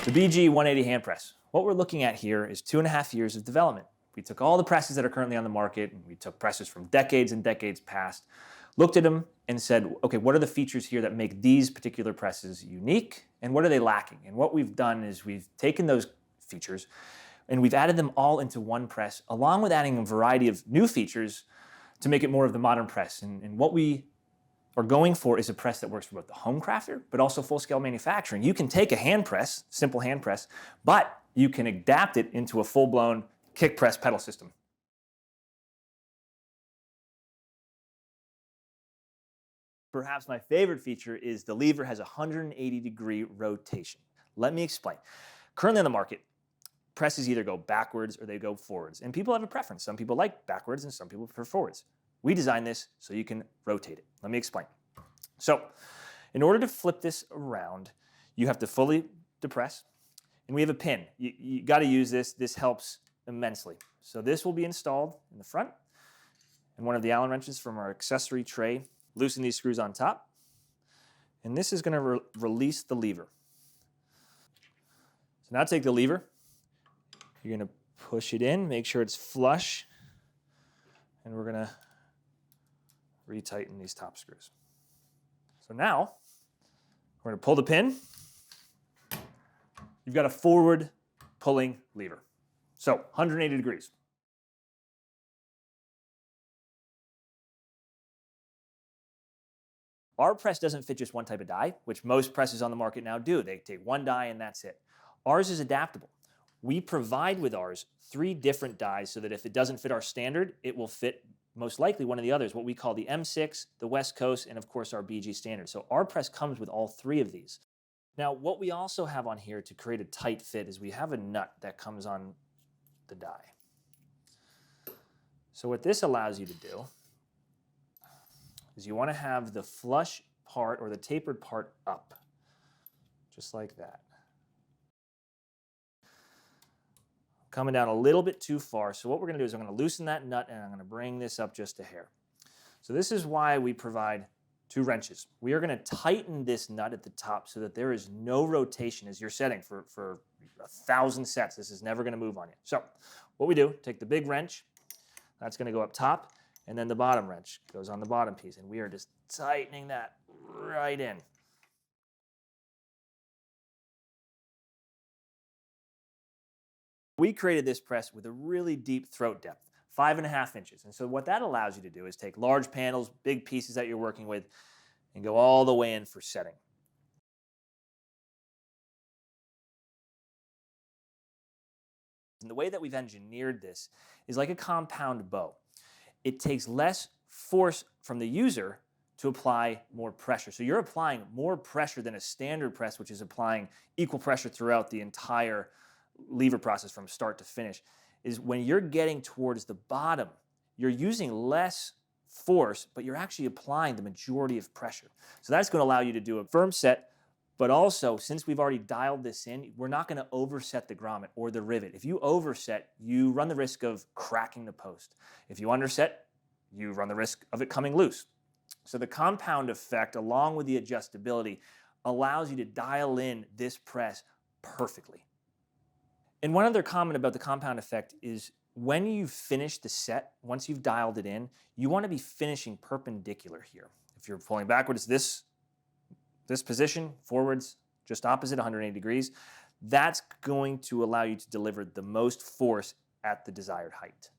The BG-180 hand press. What we're looking at here is 2.5 years of development. We took all the presses that are currently on the market, and we took presses from decades and decades past, looked at them and said, okay, what are the features here that make these particular presses unique, and what are they lacking? And what we've done is we've taken those features and we've added them all into one press, along with adding a variety of new features to make it more of the modern press. And what we are going for is a press that works for both the home crafter, but also full-scale manufacturing. You can take a hand press, simple hand press, but you can adapt it into a full-blown kick press pedal system. Perhaps my favorite feature is the lever has a 180-degree rotation. Let me explain. Currently on the market, presses either go backwards or they go forwards, and people have a preference. Some people like backwards and some people prefer forwards. We designed this so you can rotate it. Let me explain. So, in order to flip this around, you have to fully depress, and we have a pin. You got to use this. This helps immensely. So this will be installed in the front, and one of the Allen wrenches from our accessory tray. Loosen these screws on top, and this is going to release the lever. So now take the lever. You're going to push it in, make sure it's flush, and we're going to retighten these top screws. So now we're going to pull the pin. You've got a forward pulling lever. So 180 degrees. Our press doesn't fit just one type of die, which most presses on the market now do. They take one die and that's it. Ours is adaptable. We provide with ours 3 different dies so that if it doesn't fit our standard, it will fit most likely one of the others, what we call the M6, the West Coast, and of course our BG standard. So our press comes with all 3 of these. Now, what we also have on here to create a tight fit is we have a nut that comes on the die. So what this allows you to do is you want to have the flush part or the tapered part up, just like that. Coming down a little bit too far, so what we're going to do is I'm going to loosen that nut and I'm going to bring this up just a hair. So this is why we provide 2 wrenches. We are going to tighten this nut at the top so that there is no rotation as you're setting for 1,000 sets. This is never going to move on you. So what we do, take the big wrench, that's going to go up top, and then the bottom wrench goes on the bottom piece, and we are just tightening that right in. We created this press with a really deep throat depth, 5.5 inches. And so what that allows you to do is take large panels, big pieces that you're working with, and go all the way in for setting. And the way that we've engineered this is like a compound bow. It takes less force from the user to apply more pressure. So you're applying more pressure than a standard press, which is applying equal pressure throughout the entire lever process from start to finish. Is when you're getting towards the bottom, you're using less force, but you're actually applying the majority of pressure. So that's going to allow you to do a firm set, but also, since we've already dialed this in, we're not going to overset the grommet or the rivet. If you overset, you run the risk of cracking the post. If you underset, you run the risk of it coming loose. So the compound effect, along with the adjustability, allows you to dial in this press perfectly. And one other comment about the compound effect is when you finish the set, once you've dialed it in, you want to be finishing perpendicular here. If you're pulling backwards, this position, forwards, just opposite, 180 degrees, that's going to allow you to deliver the most force at the desired height.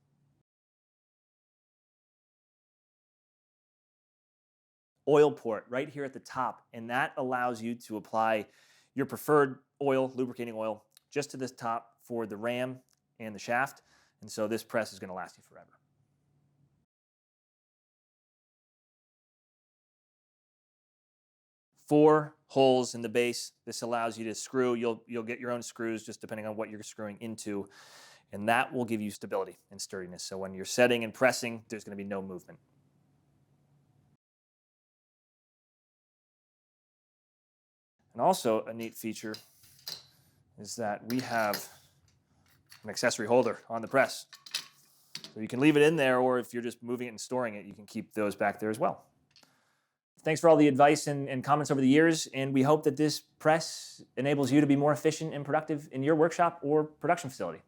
Oil port right here at the top, and that allows you to apply your preferred oil, lubricating oil, just to this top for the ram and the shaft, and so this press is going to last you forever. Four holes in the base. This allows you to screw. You'll get your own screws just depending on what you're screwing into, and that will give you stability and sturdiness. So when you're setting and pressing, there's going to be no movement. And also a neat feature is that we have an accessory holder on the press. So you can leave it in there, or if you're just moving it and storing it, you can keep those back there as well. Thanks for all the advice and comments over the years, and we hope that this press enables you to be more efficient and productive in your workshop or production facility.